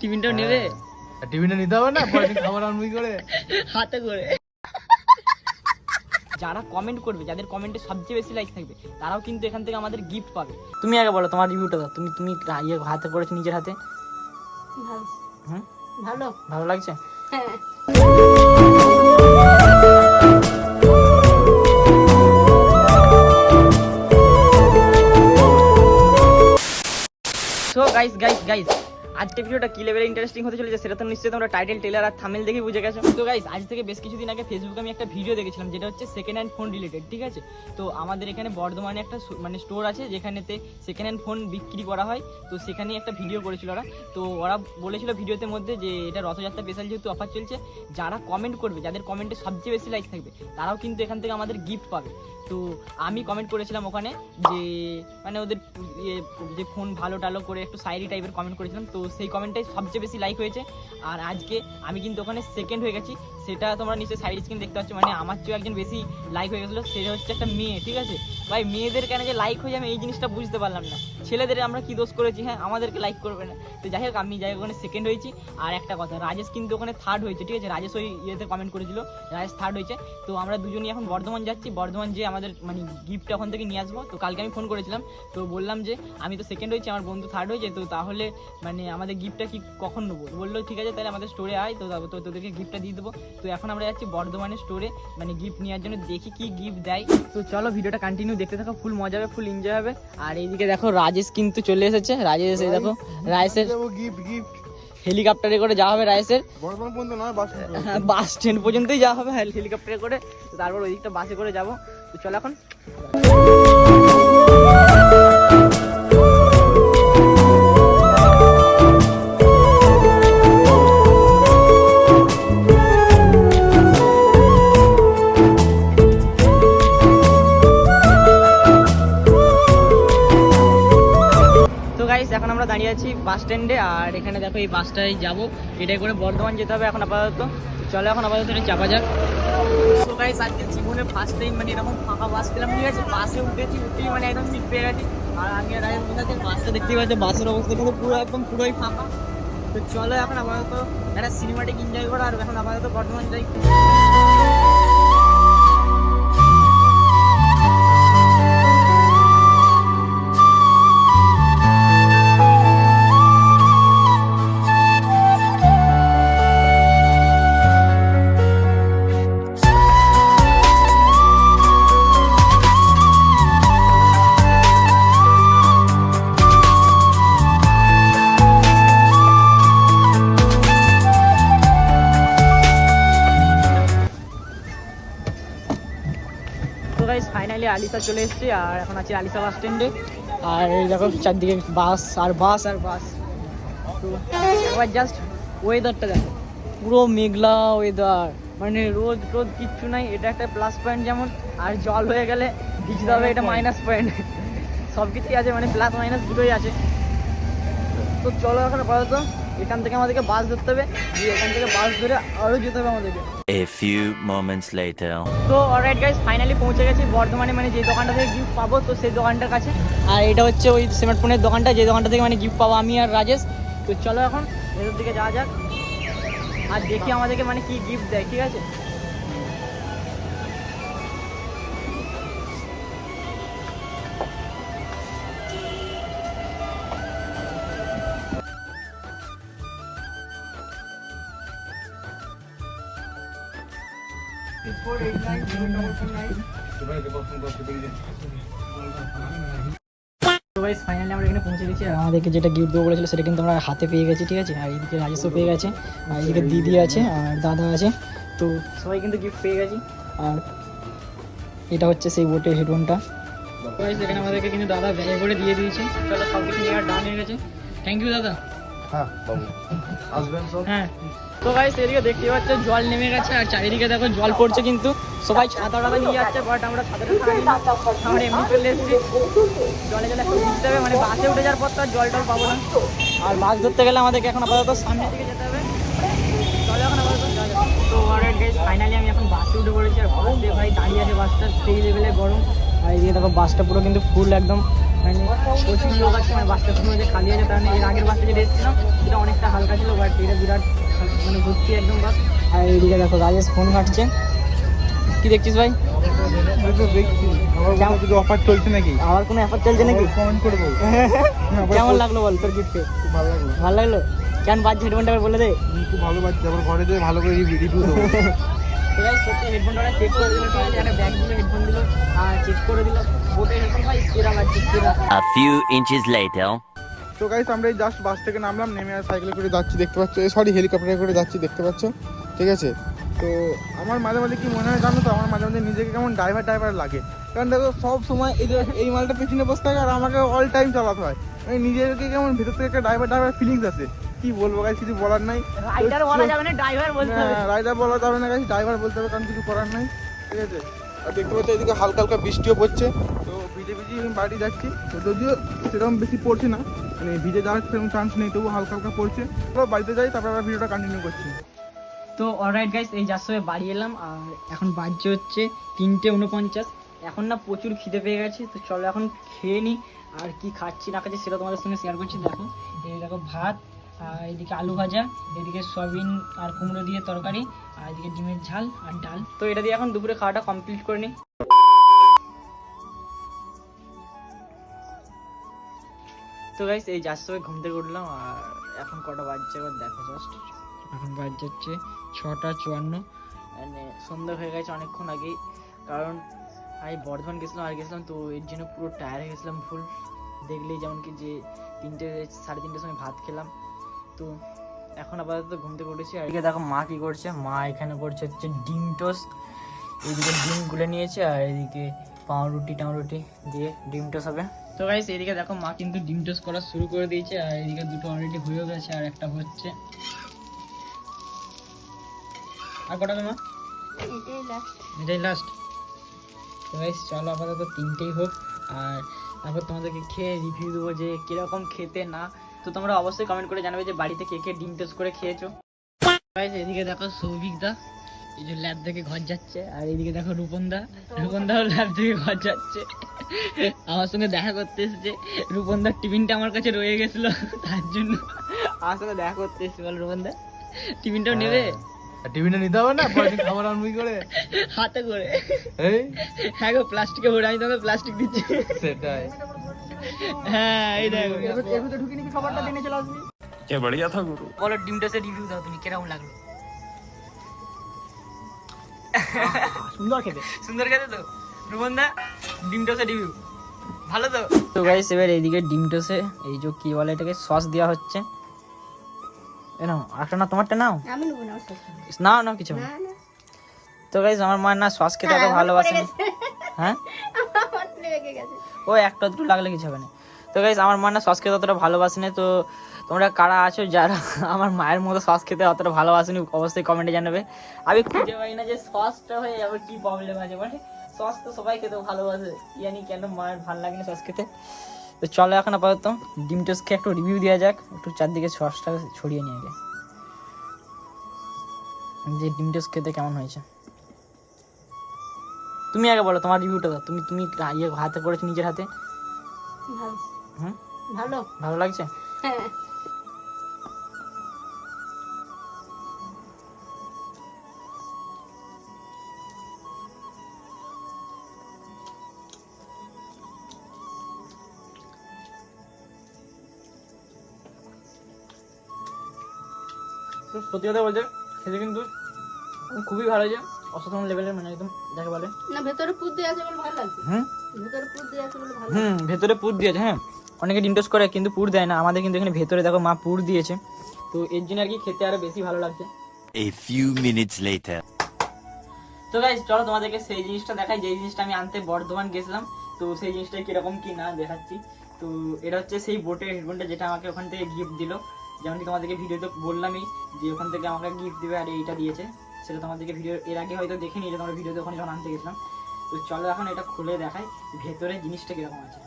টিফিনটাও নেবে? টিফিনটা নিতে হবে না, পরের দিন খাবার আনবি করে হাতে করে। যারা কমেন্ট করবে, যাদের কমেন্টে সবচেয়ে বেশি লাইক থাকবে, তারাও কিন্তু এখান থেকে আমাদের গিফট পাবে। তুমি আগে বলো তোমার রিভিউটা দাও। তুমি তুমি হাতে করেছো নিজের হাতে। ভালো। হুম, ভালো ভালো লাগছে। হ্যাঁ। সো গাইস গাইস গাইস, আজকের ভিডিওটা কি লেভেলে ইন্টারেস্টিং হতে চলেছে সেটা তো নিশ্চয়ই তোমরা টাইটেল, ট্রেলার আর থাম্বনেল দেখে বুঝে গেছো। তো গাইস, আজ থেকে বেশ কিছুদিন আগে ফেসবুকে আমি একটা ভিডিও দেখেছিলাম, যেটা হচ্ছে সেকেন্ড হ্যান্ড ফোন রিলেটেড, ঠিক আছে। তো আমাদের এখানে বর্ধমানে একটা মানে স্টোর আছে যেখানেতে সেকেন্ড হ্যান্ড ফোন বিক্রি করা হয়। তো সেখানে একটা ভিডিও করেছিল ওরা। তো ওরা বলেছিল ভিডিওতে মধ্যে যে এটা রথযাত্রা স্পেশাল যেহেতু অফার চলছে, যারা কমেন্ট করবে, যাদের কমেন্টে সবচেয়ে বেশি লাইক থাকবে, তারাও কিন্তু এখান থেকে আমাদের গিফট পাবে। তো আমি কমেন্ট করেছিলাম ওখানে যে মানে ওদের যে ফোন ভালো টালো করে একটু সাইরি টাইপের কমেন্ট করেছিলাম। তো সেই কমেন্টটাই সবচেয়ে বেশি লাইক হয়েছে। আর আজকে আমি কিন্তু ওখানে সেকেন্ড হয়ে গেছি, সেটা তোমরা নিশ্চয়ই সাইড স্ক্রিন দেখতে পাচ্ছ। মানে আমার চেয়েও একজন বেশি লাইক হয়ে গেছিলো, সেটা হচ্ছে একটা মেয়ে, ঠিক আছে। ভাই, মেয়েদের কেন যে লাইক হয়ে যাবে এই জিনিসটা বুঝতে পারলাম না। ছেলেদের আমরা কি দোষ করেছি? হ্যাঁ, আমাদেরকে লাইক করবে না। তো যাই হোক, আমি যাই হোক ওখানে সেকেন্ড হয়েছি। আর একটা কথা, রাজেশ কিন্তু ওখানে থার্ড হয়েছে, ঠিক আছে। রাজেশ ওই ইয়েতে কমেন্ট করেছিল, রাজেশ থার্ড হয়েছে। তো আমরা দুজনই এখন বর্ধমান যাচ্ছি, বর্ধমান যে আমাদের মানে গিফটটা ওখান থেকে নিয়ে আসবো। তো কালকে আমি ফোন করেছিলাম, তো বললাম যে আমি তো সেকেন্ড হয়েছি, আমার বন্ধু থার্ড হয়েছে, তো তাহলে মানে আমাদের গিফটটা কি কখন নেবো? বললো ঠিক আছে, তাহলে আমাদের স্টোরে আয়, তো তোদেরকে গিফটটা দিয়ে দেবো। তো এখন আমরা যাচ্ছি বর্ধমানের স্টোরে মানে গিফট নেওয়ার জন্য, দেখি কি গিফট দেয়। তো চলো ভিডিওটা কন্টিনিউ দেখতে থাকো, ফুল মজা হবে, ফুল এনজয় হবে। আর এইদিকে দেখো রাজেশ কিন্তু চলে এসেছে। রাজেশ এসে দেখো, রাজেশের হেলিকপ্টারে করে যাওয়া হবে। রাজেশের বর্ধমান পর্যন্ত নয়, বাস স্ট্যান্ড পর্যন্তই যাওয়া হবে হেলিকপ্টারে করে, তারপর ওই দিকটা বাসে করে যাবো। তো চলো এখন। এখন আমরা দাঁড়িয়ে আছি বাস স্ট্যান্ডে, আর এখানে দেখো এই বাসটাই যাবো, এটাই করে বর্ধমান যেতে হবে এখন আপাতত। চলো এখন আপাতত এটা চাপা যাক। সো গাইস, আজকে জীবনে ফার্স্ট টাইম মানে এরকম ফাঁকা বাস পেলাম, ঠিক আছে। বাসে উঠেই মানে একদম সিট পেয়ে গেছি। আর আমি আর রাজেশ বসে আছি, বাসটা দেখতে পাচ্ছি, বাসের অবস্থা কিন্তু পুরো একদম পুরোই ফাঁকা। তো চলো এখন আপাতত একটা সিনেমাটিক এনজয় করো, আর এখন আপাতত বর্ধমান যাই। ফাইনালি আলিশা চলে এসেছি, আর এখন আছি আলিশা বাস স্ট্যান্ডে। আর এই দেখো চারদিকে বাস আর বাস আর বাস। তো এবার জাস্ট ওয়েদারটা দেখো, পুরো মেঘলা ওয়েদার, মানে রোদ টোদ কিচ্ছু নাই। এটা একটা প্লাস পয়েন্ট যেমন, আর জল হয়ে গেলে ভিজতে হবে, এটা মাইনাস পয়েন্ট। সব কিছুই আছে, মানে প্লাস মাইনাস দুটোই আছে। তো চলো এখন আপাতত এখান থেকে আমাদেরকে বাস ধরতে হবে, দিয়ে এখান থেকে বাস ধরে আরও যেতে হবে আমাদেরকে। A few moments later. তো অলরাইট গাইস, ফাইনালি পৌঁছে গেছি বর্ধমানে, মানে যে দোকানটা থেকে গিফট পাবো, তো সেই দোকানটার কাছে। আর এটা হচ্ছে ওই স্মার্টফোনের দোকানটা, যে দোকানটা থেকে মানে গিফট পাবো আমি আর রাজেশ। তো চলো এখন ভেতর দিকে যাওয়া যাক, আর দেখি আমাদেরকে মানে কি গিফট দেয়, ঠিক আছে। ফাইনালি আমরা এখানে পৌঁছে গেছি, আর আমাদেরকে যেটা গিফট দেবো বলেছিল সেটা কিন্তু আমরা হাতে পেয়ে গেছি, ঠিক আছে। আর এইদিকে রাজেশও পেয়ে গেছে, আর এইদিকে দিদি আছে আর দাদা আছে। তো সবাই কিন্তু গিফট পেয়ে গেছি। আর এটা হচ্ছে সেই বোটের হেডফোনটা। এখানে আমাদেরকে কিন্তু দাদা ব্যাগে করে দিয়ে দিয়েছে। চলো, সব কিছু নেওয়ার ডান হয়ে গেছে। থ্যাংক ইউ দাদা। হ্যাঁ বাবু, আসবেন সব। হ্যাঁ, তো গাইস এদিকে দেখতে পাচ্ছ জল নেমে গেছে, আর চারিদিকে দেখো জল পড়ছে, কিন্তু সবাই ছাতা টাতা নিয়ে যাচ্ছে, বাট আমরা ছাতাটা নিই না, আমরা এমনি চলে এসেছি। জলে জলে একটু ভিজতে হবে, মানে বাসে উঠে যাওয়ার পর তো আর জল টল পাবো না। আর বাস ধরতে গেলে আমাদেরকে এখন আপাতত সামনের দিকে যেতে হবে। চলো এখন আপাতত যাওয়া যাবে। তো অলরাইট গাইস, ফাইনালি আমি এখন বাসে উঠে পড়েছি, আর বাস দিয়ে ভাই দাঁড়িয়ে আছে বাসটা, সেই লেভেলে গরম। আর এই দেখো বাসটা পুরো কিন্তু ফুল একদম মানে প্রচুর লোক আছে, মানে বাসটা শুনে যে খালি আছে, তার এর আগের বাসটা যেটা এসেছিলাম সেটা অনেকটা হালকা ছিল, বাট এটা বিরাট মানে ভর্তি একদম বাস। আর এইদিকে দেখো রাজেশ ফোন ঘাটছে। কি দেখছিস ভাই? দেখছি আমার কিছু অফার চলছে নাকি, আমার কোনো অ্যাফার চলছে নাকি? কমেন্ট করবো। কেমন লাগলো বল তোর গিফটে? খুব ভালো লাগলো। ভালো লাগলো? কেন বাজছে হেডফোনটা বলে দে। খুব ভালো বাজছে, আবার ঘরে যেয়ে ভালো করে রিভিউ দেবো। তো গাইস সত্যি হেডফোনটা চেক করে দিল, ঠিক আছে, একটা ব্যাগ দিল, হেডফোন দিল আর চেক করে দিল। বোটের হেডফোন ভাই সেরা বাজছে, সেরা। A few inches later. তো গাইস আমরা এই জাস্ট বাস থেকে নামলাম, নেমে আর সাইকেলে করে যাচ্ছি দেখতে পাচ্ছ, সরি হেলিকপ্টারে করে যাচ্ছি দেখতে পাচ্ছ, ঠিক আছে। তো আমার মাঝে মাঝে কি মনে হয় জানো তো, আমার মাঝে মাঝে নিজেকে কেমন ড্রাইভার লাগে। কারণ দেখো সব সময় এই যে এই মালটা পেছনে বসে থাকে আর আমাকে অল টাইম চালাতে হয়, মানে নিজেকে কেমন ভেতর থেকে একটা ড্রাইভার ফিলিংস আছে। কি বলবো গাইস, কিছু বলার নাই। রাইডার বলা যাবে না, ড্রাইভার বলতে হবে। রাইডার বলা যাবে না গাইস, ড্রাইভার বলতে হবে, কারণ কিছু করার নাই, ঠিক আছে। আর দেখতে পাচ্ছ এদিকে হালকা হালকা বৃষ্টিও পড়ছে, তো ভিজে আমি বাড়ি যাচ্ছি। তো যদিও সেরকম বেশি পড়ছে না, মানে ভিজে যাওয়ার সেরকম চান্স নেই, তবু হালকা হালকা পড়ছে। তো বাড়িতে যাই, তারপর আবার ভিডিওটা কন্টিনিউ করছি। তো অলরাইট গাইস, এই যার সময় বাড়ি এলাম আর এখন বাজছে হচ্ছে 3:49। এখন না প্রচুর খিদে পেয়ে গেছে, তো চলো এখন খেয়ে নিই। আর কি খাচ্ছি না খাচ্ছি সেটা তোমাদের সঙ্গে শেয়ার করছি। দেখো এই দেখো ভাত, আর এদিকে আলু ভাজা, এদিকে সয়াবিন আর কুমড়ো দিয়ে তরকারি, আর এদিকে ডিমের ঝাল আর ডাল। তো এটা দিয়ে এখন দুপুরে খাওয়াটা কমপ্লিট করে নিই। তো গাইস এই যার সময় ঘুম থেকে উঠলাম আর এখন কটা বাজছে এবার দেখো জাস্ট। এখন বাজছে হচ্ছে 6:54, মানে সন্ধ্যা হয়ে গেছে অনেকক্ষণ আগেই। কারণ আমি বর্ধমান গেছিলাম তো এর জন্য পুরো টায়ার হয়ে গেছিলাম ফুল। দেখলেই যেমন কি যে 3:30 সময় ভাত খেলাম। তো এখন আপাতত ঘুম থেকে উঠেছি। আর এদিকে দেখো মা কি করছে, মা এখানে করছে হচ্ছে ডিম টোস্ট। এইদিকে ডিম গুলে নিয়েছে আর এদিকে পাউরুটি দিয়ে ডিম টোস্ট হবে। তো গাইস এদিকে দেখো মা কিন্তু ডিম টোস্ট করা শুরু করে দিয়েছে, আর এদিকে দুটো অলরেডি হয়েও গেছে আর একটা হচ্ছে। আর কটা মা? এটাই লাস্ট। তো গাইস চলো আপাতত 3টেই হোক, আর তারপর তোমাদেরকে খেয়ে রিভিউ দেবো যে কিরকম খেতে না। তো তোমরা অবশ্যই কমেন্ট করে জানাবে যে বাড়িতে কে কে ডিম টোস্ট করে খেয়েছো। গাইস এদিকে দেখো সৌভিক দা এই যে ল্যাব থেকে ঘর যাচ্ছে, আর এইদিকে দেখো রূপন দাও ল্যাব থেকে ঘর যাচ্ছে। আমার সঙ্গে দেখা করতে এসেছে। রূপন দার টিফিনটা আমার কাছে রয়ে গেছিল, তার জন্য আমার সঙ্গে দেখা করতে এসেছে। বল রূপন দা টিফিনটাও নেবে? টিফিনটা নিতে হবে না, পরের দিন খাবার আনবি করে হাতে করে। এই হ্যাঁ গো প্লাস্টিকে ভরে, আমি তোমাকে প্লাস্টিক দিচ্ছি। সেটাই। হ্যাঁ এই দেখো এর ভিতরে ঢুকে নিবি খাবারটা দিনে চলে আসবি। क्या बढ़िया था गुरु। বলো ডিমটা সে রিভিউ দাও তুমি, কিরকম লাগলো? সুন্দর খেতে তো রুমন দা। ডিম টোসে রিভিউ ভালো তো। তো গাইস এবার এইদিকে ডিম টোসে এই যে কি বলে এটাকে সস দেওয়া হচ্ছে। এ নাও একটা, না তোমারটা নাও। আমি নেবো না সস। না কিছু না। না না তো গাইস আমার মা না সস খেতে এত ভালোবাসে না। হ্যাঁ আমার লেগে গেছে। ও একটা দুটো লাগলে কিছু হবে না। তো গাইস আমার মা না সস খেতে অতটা ভালোবাসে না। তো তোমরা কারা আছো যারা আমার মায়ের মতো সস খেতে অতটা ভালোবাসেনি অবশ্যই কমেন্টে জানাবে। আমি খুঁজে পাই না যে সসটা হয়ে আবার কি প্রবলেম আছে, মানে সস তো সবাই খেতে ভালোবাসে, জানি কেন মায়ের ভালো লাগে না সস খেতে। তো চলো এখন আপাতত ডিম টোস্ট খেয়ে একটু রিভিউ দেওয়া যাক, একটু চারদিকে সসটা ছড়িয়ে নিয়ে আগে যে ডিম টোস্ট খেতে কেমন হয়েছে। তুমি আগে বলো তোমার রিভিউটা দাও। তুমি ইয়ে হাতে করেছো নিজের হাতে। ভালো হুম ভালো ভালো লাগছে? হ্যাঁ সত্যি কথা বলছে খেতে কিন্তু খুবই ভালো হয়েছে, অসাধারণ লেভেলের, মানে একদম যাকে বলে। না ভেতরে পুর দিয়ে আছে বলে ভালো লাগছে। হুম ভেতরে পুর দিয়ে আছে বলে ভালো ভেতরে পুর দিয়েছে। হ্যাঁ অনেকে ডিম টোস্ট করে কিন্তু পুর দেয় না, আমাদের কিন্তু এখানে ভেতরে দেখো মা পুর দিয়েছে, তো এর জন্য আর কি খেতে আরো বেশি ভালো লাগছে। A few minutes later. তো গাইস চলো তোমাদেরকে সেই জিনিসটা দেখাই, যেই জিনিসটা আমি আনতে বর্ধমান গেছিলাম। তো সেই জিনিসটা কিরকম কি না দেখাচ্ছি। তো এটা হচ্ছে সেই বোটের হেডফোনটা যেটা আমাকে ওখান থেকে গিফট দিল। যেমন কি তোমাদেরকে ভিডিওতে বললামই যে ওখান থেকে আমাকে গিফট দিবে আর এইটা দিয়েছে, সেটা তোমাদেরকে ভিডিও এর আগে হয়তো দেখে নিয়েছে তোমরা ভিডিওতে ওখানে যখন আনতে গেছিলাম। তো চলো এখন এটা খুলে দেখাই ভেতরে জিনিসটা কিরকম আছে।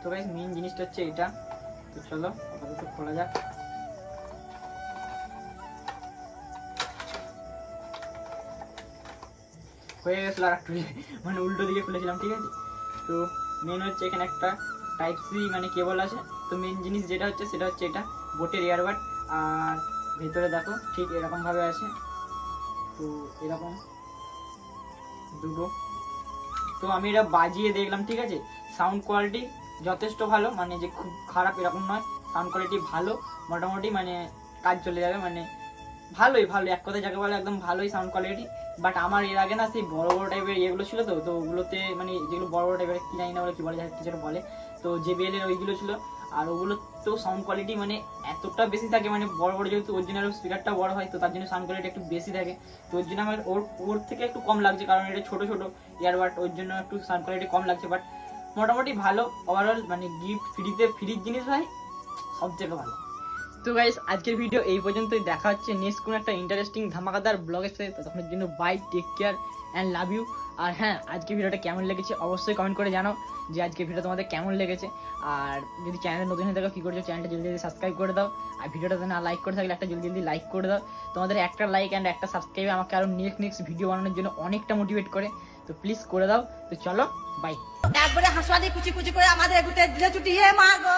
তো গাইস মেইন জিনিসটা হচ্ছে এটা। তো চলো আপাতত খোলা যাক। হয়ে গেছিলো আর একটু মানে উল্টো দিকে খুলেছিলাম, ঠিক আছে। তো মেন হচ্ছে এখানে একটা টাইপ সি মানে কেবল আছে। তো মেন জিনিস যেটা হচ্ছে সেটা হচ্ছে এটা বোটের ইয়ারবাড। আর ভেতরে দেখো ঠিক এরকমভাবে আছে, তো এরকম দুটো। তো আমি এটা বাজিয়ে দেখলাম, ঠিক আছে। সাউন্ড কোয়ালিটি যথেষ্ট ভালো, মানে যে খুব খারাপ এরকম নয়, সাউন্ড কোয়ালিটি ভালো, মোটামুটি মানে কাজ চলে যাবে, মানে ভালোই ভালো, এক কথায় যাকে বলে একদম ভালোই সাউন্ড কোয়ালিটি। বাট আমার এর আগে না সেই বড় বড় টাইপের ইয়েগুলো ছিল, তো তো ওগুলোতে মানে যেগুলো বড় বড় টাইপের কি জানি না বলে কি বলে, কিছু বলে, তো JBL এর ওইগুলো ছিল। আর ওগুলো তো সাউন্ড কোয়ালিটি মানে এতটা বেশি থাকে, মানে বড় বড় যেহেতু ওর জন্য স্পিকারটা বড় হয়, তো তার জন্য সাউন্ড কোয়ালিটি একটু বেশি থাকে। তো ওর জন্য আমার ওর থেকে একটু কম লাগছে, কারণ এটা ছোট ছোট ইয়ারবাড, ওর জন্য একটু সাউন্ড কোয়ালিটি কম লাগছে। বাট মোটামুটি ভালো ওভারঅল, মানে গিফট ফ্রির জিনিস ভাই সব থেকে ভালো। তো গাইস আজকের ভিডিও এই পর্যন্তই, দেখা হচ্ছে নেক্সট কোনো একটা ইন্টারেস্টিং ধামাকাদার ব্লগের সাথে। ততক্ষণের জন্য bye, take care and love you. আর হ্যাঁ, আজকের ভিডিওটা কেমন লেগেছে অবশ্যই কমেন্ট করে জানাও যে আজকের ভিডিও তোমাদের কেমন লেগেছে। আর যদি চ্যানেলে নতুন হয়ে থাকো কী করছো, চ্যানেলটা জলদি জলদি সাবস্ক্রাইব করে দাও। আর ভিডিওটা না লাইক করে থাকলে একটা জলদি জলদি লাইক করে দাও। তোমাদের একটা লাইক অ্যান্ড একটা সাবস্ক্রাইব আমাকে আরও নেক্সট ভিডিও বানানোর জন্য অনেকটা মোটিভেট করে, তো প্লিজ করে দাও। তো চলো বাই। একবারে হাসওয়ালি কুচি কুচি করে আমাদের এগুতে দিলে চুটিয়ে মা গো